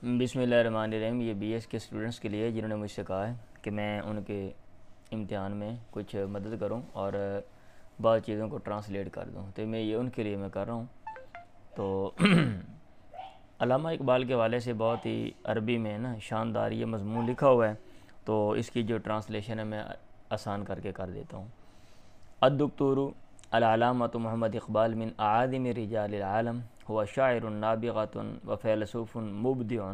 بسم اللہ الرحمن الرحیم۔ یہ بی ایس کے اسٹوڈنٹس کے لیے جنہوں نے مجھ سے کہا ہے کہ میں ان کے امتحان میں کچھ مدد کروں اور بعض چیزوں کو ٹرانسلیٹ کر دوں، تو میں یہ ان کے لیے میں کر رہا ہوں۔ تو علامہ اقبال کے حوالے سے بہت ہی عربی میں نا شاندار یہ مضمون لکھا ہوا ہے، تو اس کی جو ٹرانسلیشن ہے میں آسان کر کے کر دیتا ہوں۔ الدکتور العلامۃ محمد اقبال من اعاظم رجال العالم هو شاعر نابغۃ وفیلسوف مبدع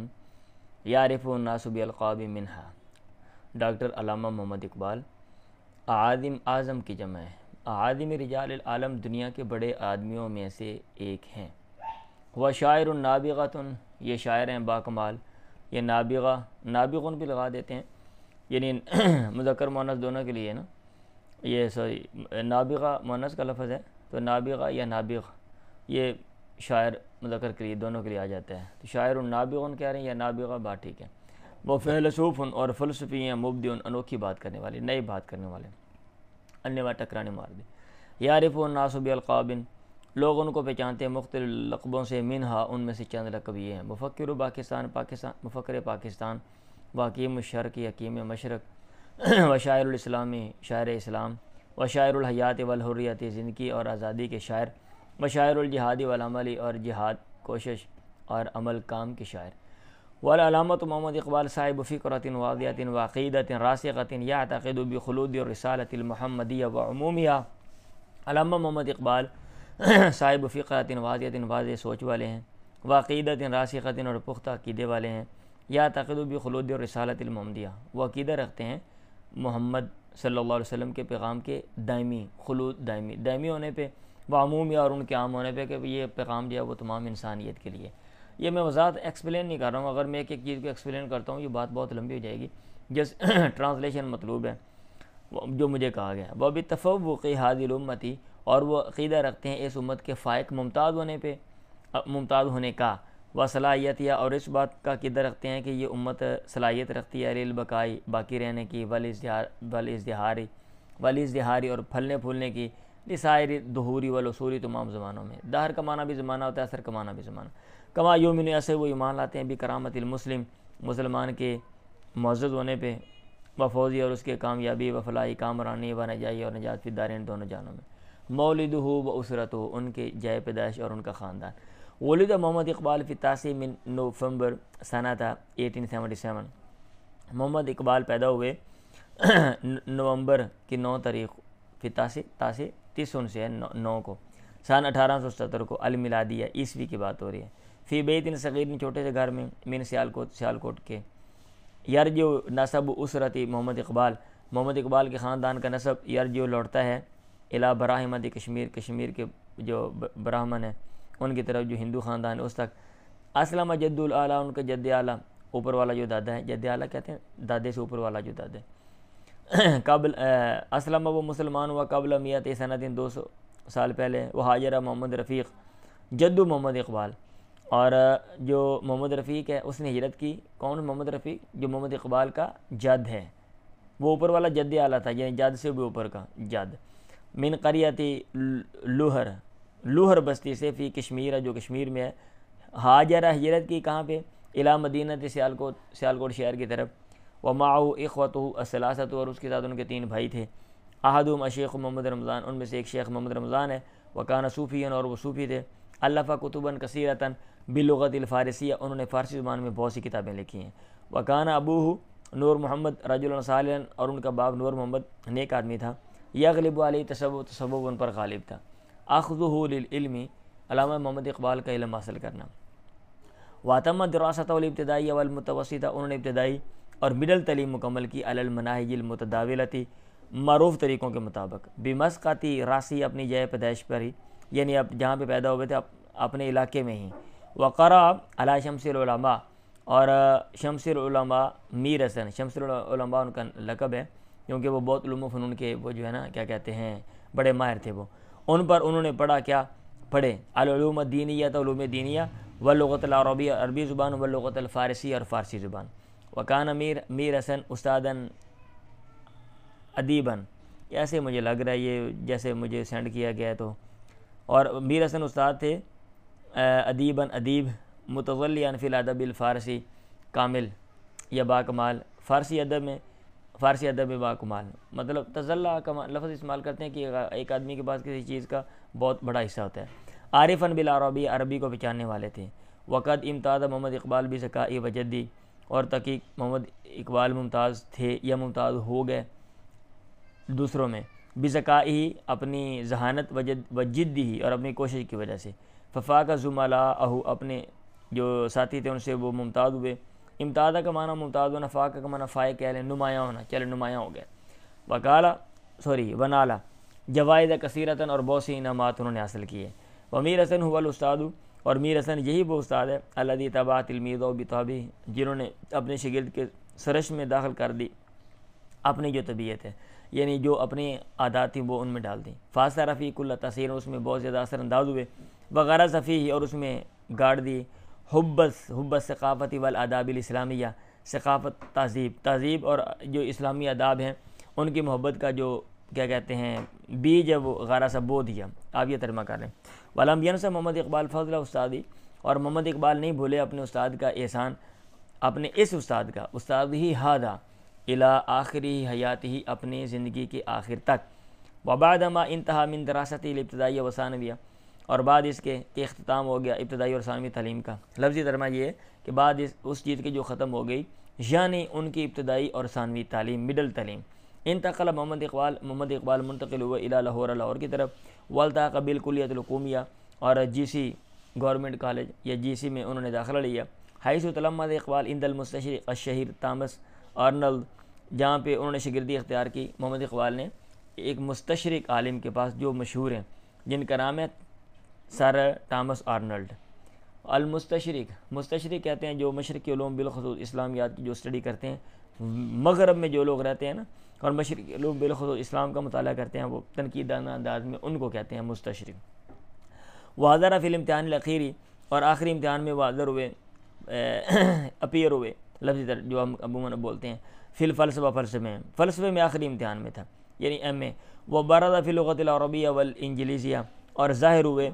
یعرف الناس بالقاب منها۔ ڈاکٹر علامہ محمد اقبال اعاظم، اعظم کی جمع ہے، اعاظم رجال العالم دنیا کے بڑے آدمیوں میں سے ایک ہیں۔ وہ شاعر نابغۃ، یہ شاعر ہیں باکمال۔ یہ نابغہ، نابغون بھی لگا دیتے ہیں، یعنی مذکر مؤنث دونوں کے لیے نا، یہ نابغہ مؤنث کا لفظ ہے تو نابغہ یا نابغ یہ شاعر مذکر کے لیے دونوں کے لیے آ جاتا ہے، تو شاعر نابغون کہہ رہے ہیں یا نابغہ، بات ٹھیک ہے۔ وہ فیلسوف اور فلسفی ہیں، مبدع انوکھی بات کرنے والے، نئی بات کرنے والے، انیوا ٹکرانے مار دے۔ یعرف الناس بالقاب، لوگ ان کو پہچانتے ہیں مختلف لقبوں سے، منہا ان میں سے چند لقب یہ ہیں: مفکر پاکستان، مفکر پاکستان، وحکیم الشرق، حکیم مشرق، وشاعر الاسلامی، شاعر اسلام، وشاعر الحیات والحریت، زندگی اور آزادی کے شاعر، وشاعر الجہاد والعمل، اور جہاد کوشش اور عمل کام کے شاعر۔ والعلامۃ محمد اقبال صاحب فکرۃ واضحۃ وعقیدۃ راسخۃ یعتقد بخلود الرسالۃ المحمدیہ وعمومیہ۔ علامہ محمد اقبال صاحب فکرۃ واضحۃ، واضح سوچ والے ہیں، وعقیدۃ راسخۃ اور پختہ عقیدے والے ہیں، یعتقد بخلود الرسالۃ المحمدیہ، وہ عقیدہ رکھتے ہیں محمد صلی اللہ علیہ وسلم کے پیغام کے دائمی خلود، دائمی ہونے پہ، وعمومیہ اور ان کے عام ہونے پہ، کہ یہ پیغام جو ہے وہ تمام انسانیت کے لیے۔ یہ میں وضاحت ایکسپلین نہیں کر رہا ہوں، اگر میں ایک ایک چیز کو ایکسپلین کرتا ہوں یہ بات بہت لمبی ہو جائے گی۔ جس ٹرانسلیشن مطلوب ہے جو مجھے کہا گیا، وہ بتفوق هذه الامتی، اور وہ عقیدہ رکھتے ہیں اس امت کے فائق ممتاز ہونے پہ، ممتاز ہونے کا، و صلاحیت، یا اور اس بات کا عقیدہ رکھتے ہیں کہ یہ امت صلاحیت رکھتی ہے للبقائی، باقی رہنے کی، والازدہاری اور پھلنے پھولنے کی، لسائر دہوری والعصوری، تمام زمانوں میں۔ دہر کا معنی بھی زمانہ ہوتا ہے، اثر کا معنی بھی زمانہ۔ کما یومن، ایسے وہ ایمان لاتے ہیں بھی کرامت المسلم، مسلمان کے معزز ہونے پہ، و فوزی اور اس کے کامیابی، و فلاحی کامرانی، و نجائی اور نجات فی الدارین، دونوں جانوں میں۔ مولدہ و اسرتہ، ان کے جائے پیدائش اور ان کا خاندان۔ ولد محمد اقبال فی 9 من نومبر سنہ 1877، محمد اقبال پیدا ہوئے نومبر کی 9 تاریخ، فی تاسی 30 سے ہے 9 کو، سن 1877 کو، المیلادیہ، عیسوی کی بات ہو رہی ہے۔ فی بیت صغیر، چھوٹے سے گھر میں، من سیالکوٹ کے۔ یرجو نسب اسرتی محمد اقبال، محمد اقبال کے خاندان کا نسب یرجو لوٹتا ہے الی براہمت کشمیر، کشمیر کے جو براہمن ہیں ان کی طرف، جو ہندو خاندان ہے اس تک۔ اسلم جد الاعلیٰ، ان کا جد اعلیٰ، اوپر والا جو دادا ہے، جد اعلیٰ کہتے ہیں دادے سے اوپر والا جو دادا ہے۔ قبل اسلم، وہ مسلمان ہوا قبل 100 سنۃ، 200 سال پہلے۔ وہ حاجرہ محمد رفیق جدو محمد اقبال، اور جو محمد رفیق ہے اس نے ہجرت کی۔ کون محمد رفیق؟ جو محمد اقبال کا جد ہے، وہ اوپر والا جد اعلیٰ تھا، یعنی جد سے بھی اوپر کا جد۔ من قریتی لوہر، لوہر بستی سے، فی کشمیر، جو کشمیر میں ہے۔ حاجرہ، ہجرت کی کہاں پہ؟ الی مدینہ سیالکوٹ، سیالکوٹ شہر کی طرف۔ ومعہ اخوتہ الثلاثۃ، اور اس کے ساتھ ان کے 3 بھائی تھے۔ احدہم الشیخ محمد رمضان، ان میں سے ایک شیخ محمد رمضان ہے۔ وکان صوفیًا، اور وہ صوفی تھے۔ الف کتبا کثیرۃ باللغۃ الفارسیہ، انہوں نے فارسی زبان میں بہت سی کتابیں لکھی ہیں۔ وکان ابوہ نور محمد رجلا صالحا، اور ان کا باپ نور محمد نیک آدمی تھا۔ یغلب علیہ تصوف ان پر غالب تھا۔ اخذہ للعلم، علامہ محمد اقبال کا علم حاصل کرنا۔ واتم دراستہ الابتدائیہ والمتوسطہ، انہوں نے ابتدائی اور مڈل تعلیم مکمل کی، علی المناہج المتداولۃ، معروف طریقوں کے مطابق، بمسقط راسی، اپنی جائے پیدائش پر ہی، یعنی اب جہاں پہ پیدا ہوئے تھے اپنے علاقے میں ہی۔ وقرأ علی شمس العلماء، اور شمس العلماء میر حسن، شمس العلماء ان کا لقب ہے کیونکہ وہ بہت علوم و فنون کے وہ جو ہے نا کیا کہتے ہیں بڑے ماہر تھے۔ وہ ان پر انہوں نے پڑھا، کیا پڑھے؟ العلوم الدینیہ، علوم دینیہ، واللغۃ العربیہ، عربی زبان، واللغۃ الفارسی، اور فارسی زبان۔ وکان میر حسن استادن ادیباً، ایسے مجھے لگ رہا ہے یہ جیسے مجھے سینڈ کیا گیا ہے تو، اور میر حسن استاد تھے ادیباً، ادیب، متولیان فی الادب الفارسی کامل یا باکمال، فارسی ادب میں باکمال، مطلب تزلہ کا لفظ استعمال کرتے ہیں کہ ایک آدمی کے پاس کسی چیز کا بہت بڑا حصہ ہوتا ہے۔ عارفاً بالعربی، عربی کو پہچاننے والے تھے۔ وقت امتاز محمد اقبال بھی ذکائی وجدی، اور تحقیق محمد اقبال ممتاز تھے یا ممتاز ہو گئے دوسروں میں، بذکائی اپنی ذہانت وجدی ہی اور اپنی کوشش کی وجہ سے، ففاق زملاءہ اپنے جو ساتھی تھے ان سے وہ ممتاز ہوئے۔ امتازہ کا معنی ممتاز ہونا، فاقہ کا معنی فائق کہہ لیں، نمایاں ہونا، چلے نمایاں ہو گئے۔ ونالا جوائز کثیرتاً، اور بہت سی انعامات انہوں نے حاصل کیے۔ ومیر حسن هو الاستاد، اور میر حسن یہی وہ استاد ہے، الذی تبع تلمیذہ بطبعہ، جنہوں نے اپنے شاگرد کے سرش میں داخل کر دی اپنی جو طبیعت ہے، یعنی جو اپنی عادات تھیں وہ ان میں ڈال دیں۔ فاثر فی کل تاثیر، اس میں بہت زیادہ اثر انداز ہوئے۔ وغرض فیہ، اور اس میں گاڑ دی حب الثقافت والآداب الاسلامیہ، ثقافت، تہذیب اور جو اسلامی آداب ہیں ان کی محبت کا جو کیا کہتے ہیں بیج ہے، وہ غارہ سا بو دیا۔ آپ یہ ترجمہ کر لیں۔ ولم ینس محمد اقبال فضل استادی، اور محمد اقبال نہیں بھولے اپنے استاد کا احسان، اپنے اس استاد کا، استاد ہی ہادہ الی آخری حیاتہ، اپنی زندگی کے آخر تک۔ وبعد ما انتہا من دراستہ الابتدائیہ و ثانویہ، اور بعد اس کے کہ اختتام ہو گیا ابتدائی اور ثانوی تعلیم کا۔ لفظی ترجمہ یہ ہے کہ بعد اس چیز کی جو ختم ہو گئی، یعنی ان کی ابتدائی اور ثانوی تعلیم، مڈل تعلیم۔ انتقل محمد اقبال منتقل ہوئے الی لاہور، لاہور کی طرف۔ والتحق بالکلیۃ الحکومیہ، اور جی سی گورنمنٹ کالج یا جی سی میں انہوں نے داخلہ لیا۔ حیث تلمذ اقبال عند المستشرق الشہیر تامس آرنلڈ، جہاں پہ انہوں نے شاگردی اختیار کی محمد اقبال نے ایک مستشرق عالم کے پاس جو مشہور ہیں، جن کا نام ہے سر تامس آرنلڈ۔ مستشرق کہتے ہیں جو مشرقی علوم بالخصوص اسلامیات کی جو اسٹڈی کرتے ہیں، مغرب میں جو لوگ رہتے ہیں نا اور مشرقی علوم بالخصوص اسلام کا مطالعہ کرتے ہیں، وہ تنقیدانہ انداز میں ان کو کہتے ہیں مستشرق۔ وحاضر فی الامتحان الاخیری، اور آخری امتحان میں وہ حاضر ہوئے، اپیئر ہوئے، لفظی جو ہم عموماً بولتے ہیں، فی الفلسفہ، فلسفے میں آخری امتحان میں تھا، یعنی ایم اے۔ وہ برز فی اللغۃ العربیہ والانجلیزیہ، اور ظاہر ہوئے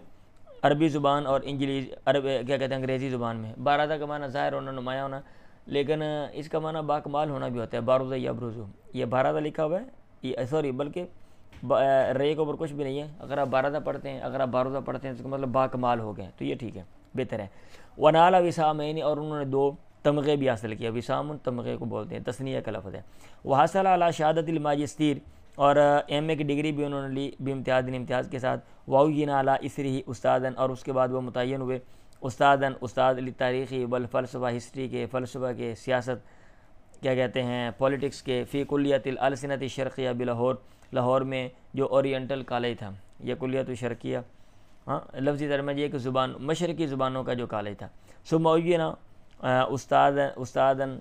عربی زبان اور کیا کہتے ہیں انگریزی زبان میں۔ بارزہ کا معنی ظاہر ہونا، نمایاں ہونا، لیکن اس کا معنی باکمال ہونا بھی ہوتا ہے۔ بارزہ یبرزو، یہ بارزہ لکھا ہوا ہے، یہ سوری بلکہ رے کے اوپر کچھ بھی نہیں ہے۔ اگر آپ بارزہ پڑھتے ہیں، اگر آپ بارزہ پڑھتے ہیں تو اس کا مطلب باکمال ہو گئے، تو یہ ٹھیک ہے، بہتر ہے۔ ونال وسامین، اور انہوں نے 2 تمغے بھی حاصل کیا۔ وسام تمغے کو بولتے ہیں، تثنیہ کا لفظ ہے۔ وحصل علی شہادت الماجستیر، اور ایم اے کی ڈگری بھی انہوں نے لی امتیاز کے ساتھ۔ وعین علی اثرہ استادن، اور اس کے بعد وہ متعین ہوئے استاد لتاریخی والفلسفہ، ہسٹری کے، فلسفہ کے، سیاست کیا کہتے ہیں پولیٹکس کے، فی کلیۃ الالسنۃ الشرقیہ بلاہور، لاہور میں جو اورینٹل کالج تھا، یہ کلیۃ الشرقیہ، لفظی ترجمہ یہ کہ مشرقی زبانوں کا جو کالج تھا۔ ثم عین استادن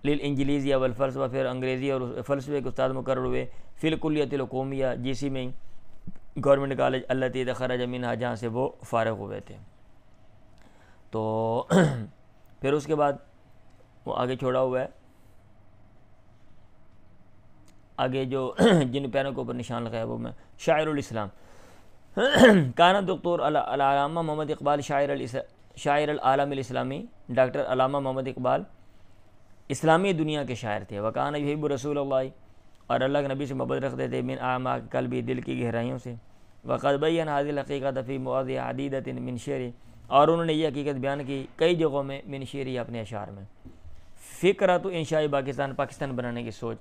للانجلیزیہ والفلسفہ، پھر انگریزی اور فلسفے کے استاد مقرر ہوئے، فی الکلیۃ الحکومیہ، جی سی میں، گورنمنٹ کالج، التی تخرج منہا، جہاں سے وہ فارغ ہوئے تھے۔ تو پھر اس کے بعد وہ آگے چھوڑا ہوا ہے، آگے جو جن پیروں کے اوپر نشان لگایا وہ میں شاعر الاسلام۔ کانا دکتور علامہ محمد اقبال شاعر العالم الاسلامی، ڈاکٹر علامہ محمد اقبال اسلامی دنیا کے شاعر تھے۔ وکانا یحب رسول اللہ، اور اللہ کے نبی سے محبت رکھتے تھے، من اعماق قلبی، دل کی گہرائیوں سے۔ وقد بین هذه الحقیقۃ فی مواضع عدیدۃ من شعر، اور انہوں نے یہ حقیقت بیان کی کئی جگہوں میں، من شعری، اپنے اشعار میں۔ فکرۃ انشاء پاکستان بنانے کی سوچ،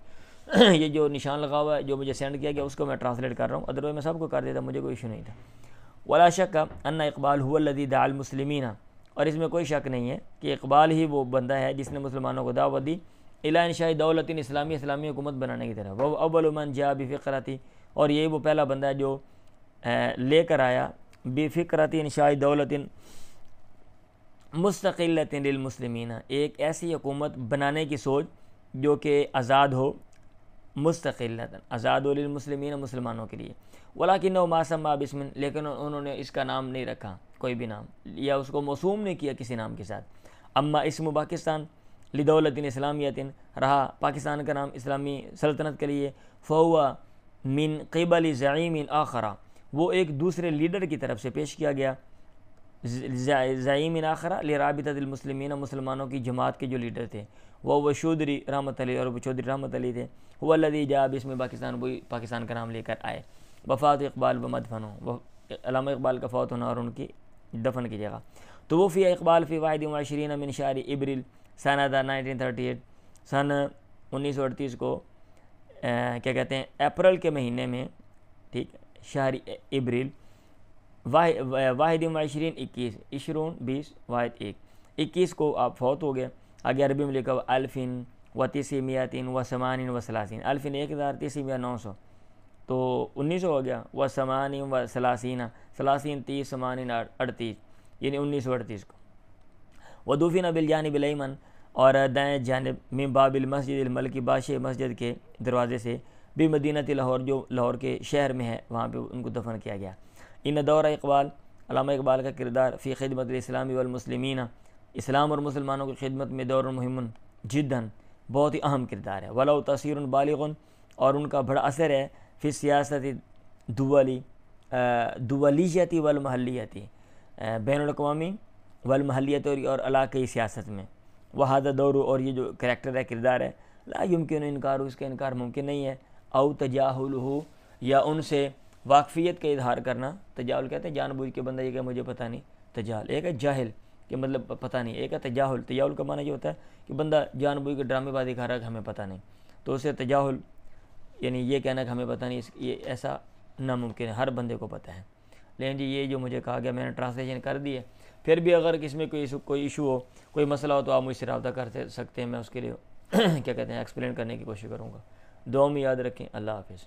یہ جو نشان لگا ہوا ہے جو مجھے سینڈ کیا گیا اس کو میں ٹرانسلیٹ کر رہا ہوں، ادروائز میں سب کو کر دیتا، مجھے کوئی ایشو نہیں تھا۔ ولا شک ان اقبال هو الذی دعا المسلمین، اور اس میں کوئی شک نہیں ہے کہ اقبال ہی وہ بندہ ہے جس نے مسلمانوں کو دعوت دی الی انشاء دولت اسلامی حکومت بنانے کی طرف۔ وہ اول من جاء بفکرۃ، اور یہی وہ پہلا بندہ ہے جو لے کر آیا بفکرۃ انشاء دولت مستقلۃ للمسلمین، ایک ایسی حکومت بنانے کی سوچ جو کہ آزاد ہو، مستقلۃ، آزاد ہو، للمسلمین، مسلمانوں کے لیے۔ ولکنہ ما سمى باسم، لیکن انہوں نے اس کا نام نہیں رکھا، کوئی بھی نام، یا اس کو موسوم نہیں کیا کسی نام کے ساتھ۔ اما اسم پاکستان لدولت اسلامیت، رہا پاکستان کا نام اسلامی سلطنت کے لیے، فہو من قبل زعیم آخر، وہ ایک دوسرے لیڈر کی طرف سے پیش کیا گیا، زعیم آخرہ لرابطۃ المسلمین، مسلمانوں کی جماعت کے جو لیڈر تھے، وہ چودھری رحمۃ علیہ، اور وہ چودھری رحمۃ علیہ تھے، وہ الذی جاء باسم پاکستان، وہی پاکستان کا نام لے کر آئے۔ وفات اقبال و مدفنوں، وہ علامہ اقبال کا فوت ہونا اور ان کی دفن کی جگہ۔ تو وہ فی اقبال فی 21 من شہر ابریل سنہ 1938، سن 1938 کو کیا کہتے ہیں اپریل کے مہینے میں، ٹھیک، شہر ابریل 21 20 واحد 21 کو آپ فوت ہو گئے۔ آگے عربی میں لکھا ہوا الفن و تیسیمیاتین و سمانین و سلاسین، الفن 1000، تیسیمیہ 900، تو 1900 ہو گیا۔ و سمانین و سلاسین، سلاسین 30، سمانین 38، یعنی 1938 کو۔ و دفن بالجانب الایمن، اور دائیں جانب من باب المسجد الملکی، بادشاہ مسجد کے دروازے سے، بھی مدینہ لاہور، جو لاہور کے شہر میں ہے، وہاں پہ ان کو دفن کیا گیا۔ ان دور اقبال، علامہ اقبال کا کردار فی خدمت الاسلام والمسلمین، اسلام اور مسلمانوں کی خدمت میں دور مہم جداً، بہت ہی اہم کردار ہے۔ ولو تاثیر بالغ، اور ان کا بڑا اثر ہے فی سیاست دولیتی والمحلیتی، بین الاقوامی والمحلیت اور علاقائی سیاست میں۔ وہذا دور، اور یہ جو کریکٹر ہے، کردار ہے، لا یمکن انکار، اس کا انکار ممکن نہیں ہے۔ او تجاہلہ، یا ان سے واقفیت کا اظہار کرنا۔ تجاہل کہتے ہیں جان بوجھ کے بندہ یہ کہ مجھے پتہ نہیں، تجاہل۔ ایک ہے جاہل کہ مطلب پتہ نہیں، ایک ہے تجاہل۔ تجاہل کا معنی یہ ہوتا ہے کہ بندہ جان بوجھ کے ڈرامے بازی دکھا رہا ہے کہ ہمیں پتہ نہیں، تو اسے تجاہل، یعنی یہ کہنا کہ ہمیں پتہ نہیں، یہ ایسا ناممکن ہے، ہر بندے کو پتہ ہے۔ لیکن جی یہ جو مجھے کہا گیا، میں نے ٹرانسلیشن کر دی ہے، پھر بھی اگر کس میں کوئی ایشو ہو، کوئی مسئلہ ہو، تو آپ مجھ سے رابطہ کر سکتے ہیں، میں اس کے لیے کیا کہتے ہیں ایکسپلین کرنے کی کوشش کروں گا۔ دعا میں یاد رکھیں۔ اللہ حافظ۔